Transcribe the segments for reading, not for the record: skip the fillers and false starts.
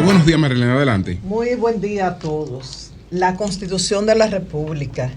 Buenos días, Marilena, adelante. Muy buen día a todos. La Constitución de la República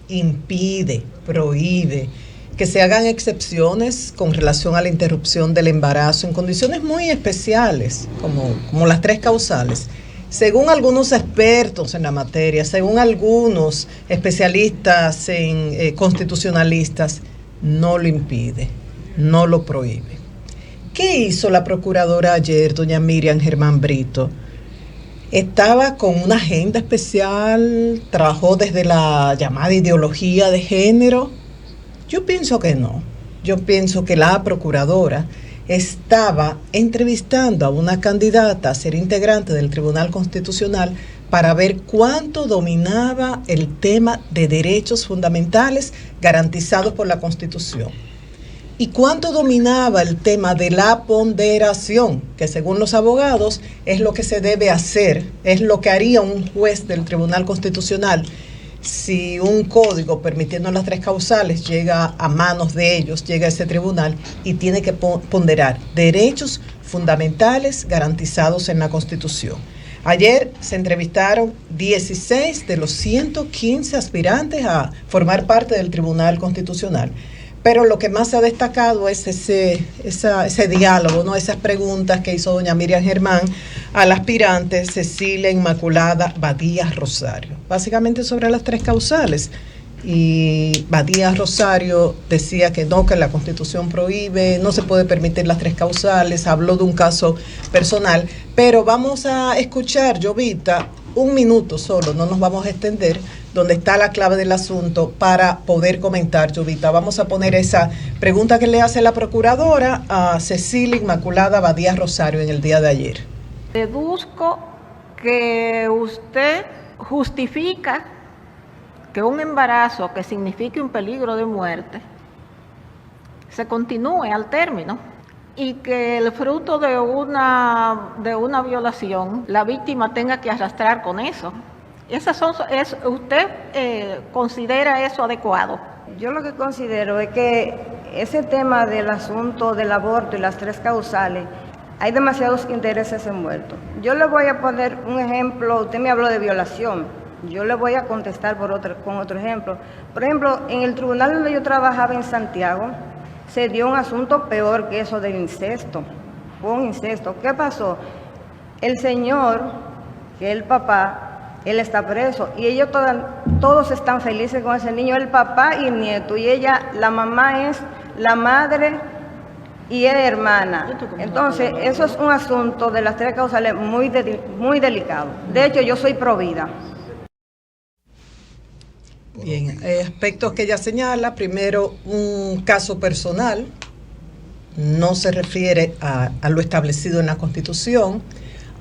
impide, prohíbe que se hagan excepciones con relación a la interrupción del embarazo en condiciones muy especiales, como las 3 causales. Según algunos expertos en la materia, según algunos especialistas en constitucionalistas, no lo impide, no lo prohíbe. ¿Qué hizo la procuradora ayer, doña Miriam Germán Brito? Estaba con una agenda especial, trabajó desde la llamada ideología de género. Yo pienso que no. Yo pienso que la procuradora estaba entrevistando a una candidata a ser integrante del Tribunal Constitucional para ver cuánto dominaba el tema de derechos fundamentales garantizados por la Constitución y cuánto dominaba el tema de la ponderación, que según los abogados es lo que se debe hacer, es lo que haría un juez del Tribunal Constitucional si un código permitiendo las 3 causales llega a manos de ellos, llega a ese tribunal y tiene que ponderar derechos fundamentales garantizados en la Constitución. Ayer se entrevistaron 16 de los 115 aspirantes a formar parte del Tribunal Constitucional. Pero lo que más se ha destacado es ese diálogo, ¿no? Esas preguntas que hizo doña Miriam Germán al aspirante Cecilia Inmaculada Badía Rosario, básicamente sobre las 3 causales. Y Badía Rosario decía que no, que la Constitución prohíbe, no se puede permitir las 3 causales, habló de un caso personal, pero vamos a escuchar, Jovita, un minuto solo, no nos vamos a extender, donde está la clave del asunto para poder comentar, Jovita. Vamos a poner esa pregunta que le hace la procuradora a Cecilia Inmaculada Badía Rosario en el día de ayer. Deduzco que usted justifica que un embarazo que signifique un peligro de muerte se continúe al término y que el fruto de una violación la víctima tenga que arrastrar con eso. ¿Usted considera eso adecuado? Yo lo que considero es que ese tema del asunto del aborto y las 3 causales, hay demasiados intereses envueltos. Yo le voy a poner un ejemplo, usted me habló de violación, yo le voy a contestar con otro ejemplo. Por ejemplo, en el tribunal donde yo trabajaba en Santiago, se dio un asunto peor que eso del incesto. Fue un incesto. ¿Qué pasó? El señor, que es el papá, él está preso y ellos todos están felices con ese niño, el papá y el nieto, y ella, la mamá es la madre y es hermana. Entonces, eso es un asunto de las 3 causales muy delicado. De hecho, yo soy provida. Bien, aspectos que ella señala. Primero, un caso personal, no se refiere a lo establecido en la Constitución.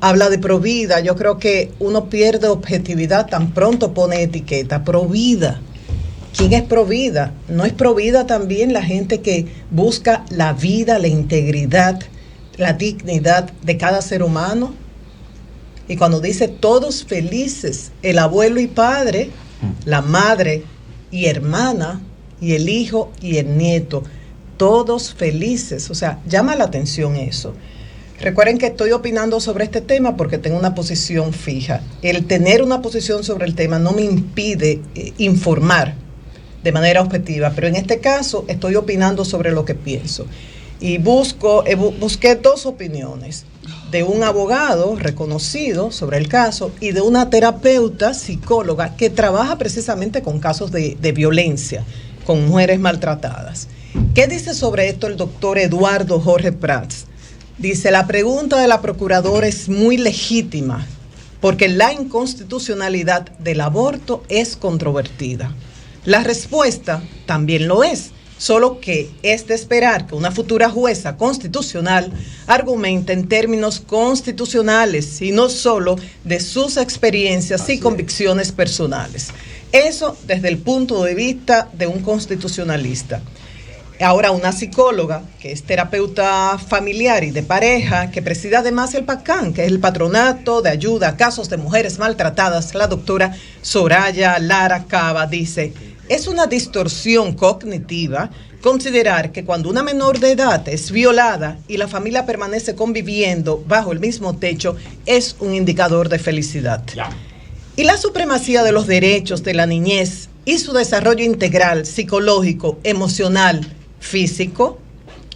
Habla de provida. Yo creo que uno pierde objetividad tan pronto pone etiqueta. Provida. ¿Quién es provida? ¿No es provida también la gente que busca la vida, la integridad, la dignidad de cada ser humano? Y cuando dice todos felices, el abuelo y padre, la madre y hermana, y el hijo y el nieto, todos felices. O sea, llama la atención eso. Recuerden que estoy opinando sobre este tema porque tengo una posición fija. El tener una posición sobre el tema no me impide informar de manera objetiva, pero en este caso estoy opinando sobre lo que pienso. Y busqué 2 opiniones, de un abogado reconocido sobre el caso y de una terapeuta psicóloga que trabaja precisamente con casos de violencia, con mujeres maltratadas. ¿Qué dice sobre esto el doctor Eduardo Jorge Prats? Dice, la pregunta de la procuradora es muy legítima porque la inconstitucionalidad del aborto es controvertida. La respuesta también lo es, solo que es de esperar que una futura jueza constitucional argumente en términos constitucionales y no solo de sus experiencias y convicciones personales. Eso desde el punto de vista de un constitucionalista. Ahora, una psicóloga que es terapeuta familiar y de pareja, que preside además el PACAN, que es el Patronato de Ayuda a Casos de Mujeres Maltratadas, la doctora Soraya Lara Cava, dice, es una distorsión cognitiva considerar que cuando una menor de edad es violada y la familia permanece conviviendo bajo el mismo techo es un indicador de felicidad. Y la supremacía de los derechos de la niñez y su desarrollo integral, psicológico, emocional, físico.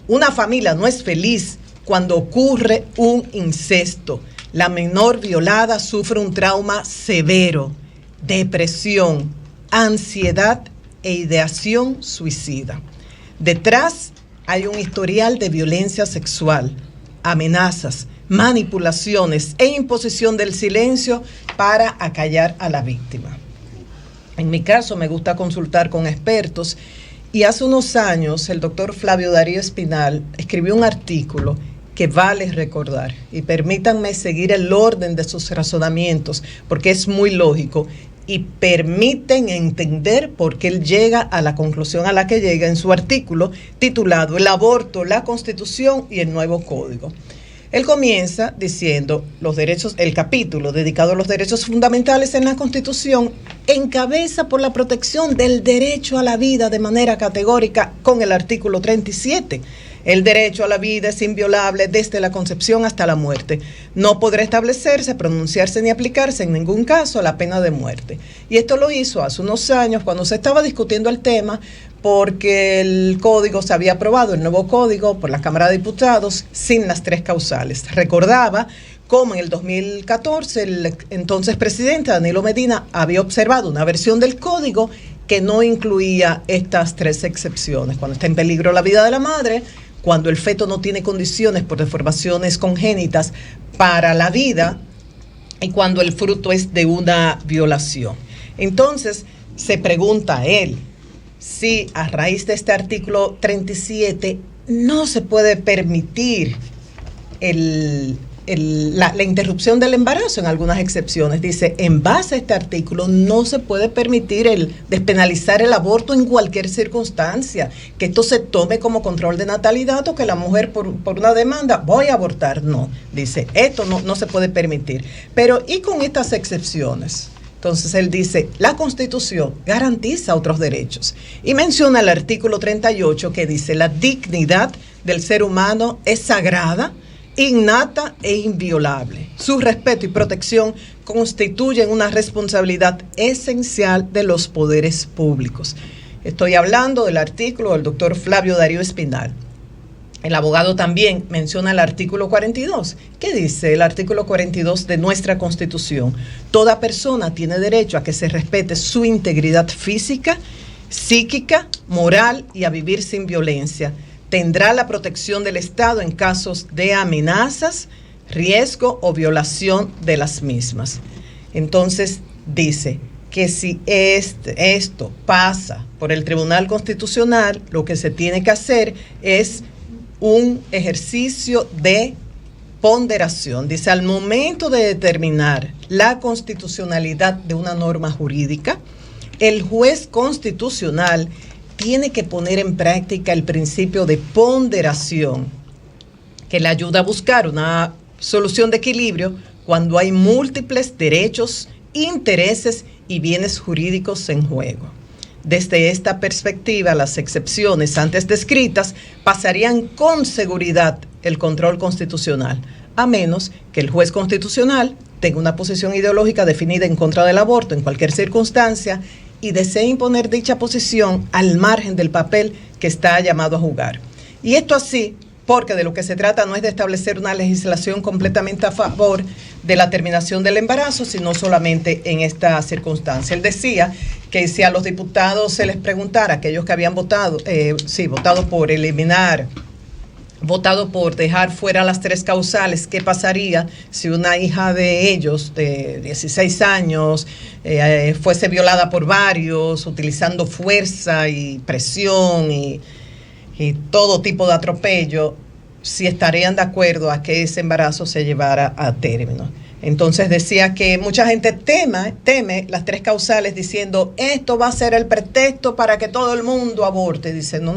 Una familia no es feliz cuando ocurre un incesto. La menor violada sufre un trauma severo, depresión, ansiedad e ideación suicida. Detrás hay un historial de violencia sexual, amenazas, manipulaciones e imposición del silencio para acallar a la víctima. En mi caso me gusta consultar con expertos y hace unos años el doctor Flavio Darío Espinal escribió un artículo que vale recordar y permítanme seguir el orden de sus razonamientos porque es muy lógico y permiten entender por qué él llega a la conclusión a la que llega en su artículo titulado El aborto, la Constitución y el nuevo Código. Él comienza diciendo los derechos, el capítulo dedicado a los derechos fundamentales en la Constitución encabeza por la protección del derecho a la vida de manera categórica con el artículo 37. El derecho a la vida es inviolable desde la concepción hasta la muerte. No podrá establecerse, pronunciarse ni aplicarse en ningún caso la pena de muerte. Y esto lo hizo hace unos años cuando se estaba discutiendo el tema porque el código se había aprobado, el nuevo código, por la Cámara de Diputados sin las 3 causales. Recordaba cómo en el 2014 el entonces presidente Danilo Medina había observado una versión del código que no incluía estas 3 excepciones. Cuando está en peligro la vida de la madre, cuando el feto no tiene condiciones por deformaciones congénitas para la vida y cuando el fruto es de una violación. Entonces, se pregunta a él si a raíz de este artículo 37 no se puede permitir la interrupción del embarazo en algunas excepciones. Dice, en base a este artículo no se puede permitir el despenalizar el aborto en cualquier circunstancia, que esto se tome como control de natalidad o que la mujer por una demanda, voy a abortar. No, dice, esto no se puede permitir. Pero, ¿y con estas excepciones? Entonces él dice, la Constitución garantiza otros derechos y menciona el artículo 38 que dice, la dignidad del ser humano es sagrada, innata e inviolable. Su respeto y protección constituyen una responsabilidad esencial de los poderes públicos. Estoy hablando del artículo del doctor Flavio Darío Espinal. El abogado también menciona el artículo 42. ¿Qué dice el artículo 42 de nuestra Constitución? Toda persona tiene derecho a que se respete su integridad física, psíquica, moral y a vivir sin violencia. Tendrá la protección del Estado en casos de amenazas, riesgo o violación de las mismas. Entonces dice que si esto pasa por el Tribunal Constitucional, lo que se tiene que hacer es un ejercicio de ponderación. Dice, al momento de determinar la constitucionalidad de una norma jurídica, el juez constitucional tiene que poner en práctica el principio de ponderación, que le ayuda a buscar una solución de equilibrio cuando hay múltiples derechos, intereses y bienes jurídicos en juego. Desde esta perspectiva, las excepciones antes descritas pasarían con seguridad el control constitucional, a menos que el juez constitucional tenga una posición ideológica definida en contra del aborto en cualquier circunstancia y desee imponer dicha posición al margen del papel que está llamado a jugar. Y esto así porque de lo que se trata no es de establecer una legislación completamente a favor de la terminación del embarazo, sino solamente en esta circunstancia. Él decía que si a los diputados se les preguntara, aquellos que habían votado por eliminar, votado por dejar fuera las 3 causales, ¿qué pasaría si una hija de ellos de 16 años fuese violada por varios, utilizando fuerza y presión y todo tipo de atropello, si estarían de acuerdo a que ese embarazo se llevara a término? Entonces decía que mucha gente teme las 3 causales diciendo esto va a ser el pretexto para que todo el mundo aborte. Dice, no.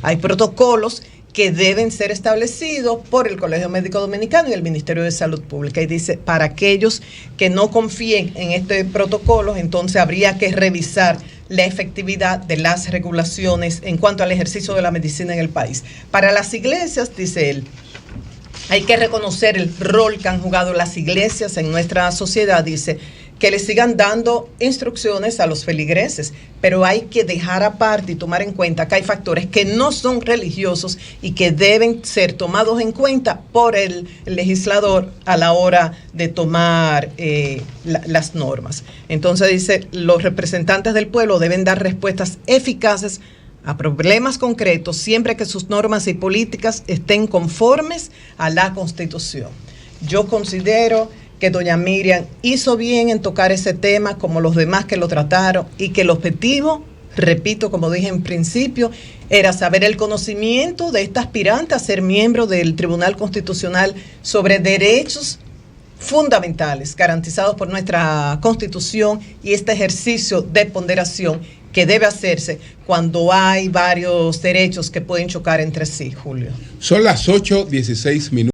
Hay protocolos que deben ser establecidos por el Colegio Médico Dominicano y el Ministerio de Salud Pública. Y dice, para aquellos que no confíen en este protocolo, entonces habría que revisar la efectividad de las regulaciones en cuanto al ejercicio de la medicina en el país. Para las iglesias, dice él, hay que reconocer el rol que han jugado las iglesias en nuestra sociedad, dice, que le sigan dando instrucciones a los feligreses, pero hay que dejar aparte y tomar en cuenta que hay factores que no son religiosos y que deben ser tomados en cuenta por el legislador a la hora de tomar las normas. Entonces dice, los representantes del pueblo deben dar respuestas eficaces a problemas concretos siempre que sus normas y políticas estén conformes a la Constitución. Yo considero que doña Miriam hizo bien en tocar ese tema como los demás que lo trataron y que el objetivo, repito, como dije en principio, era saber el conocimiento de esta aspirante a ser miembro del Tribunal Constitucional sobre derechos fundamentales garantizados por nuestra Constitución y este ejercicio de ponderación que debe hacerse cuando hay varios derechos que pueden chocar entre sí, Julio. Son las 8:16 minutos.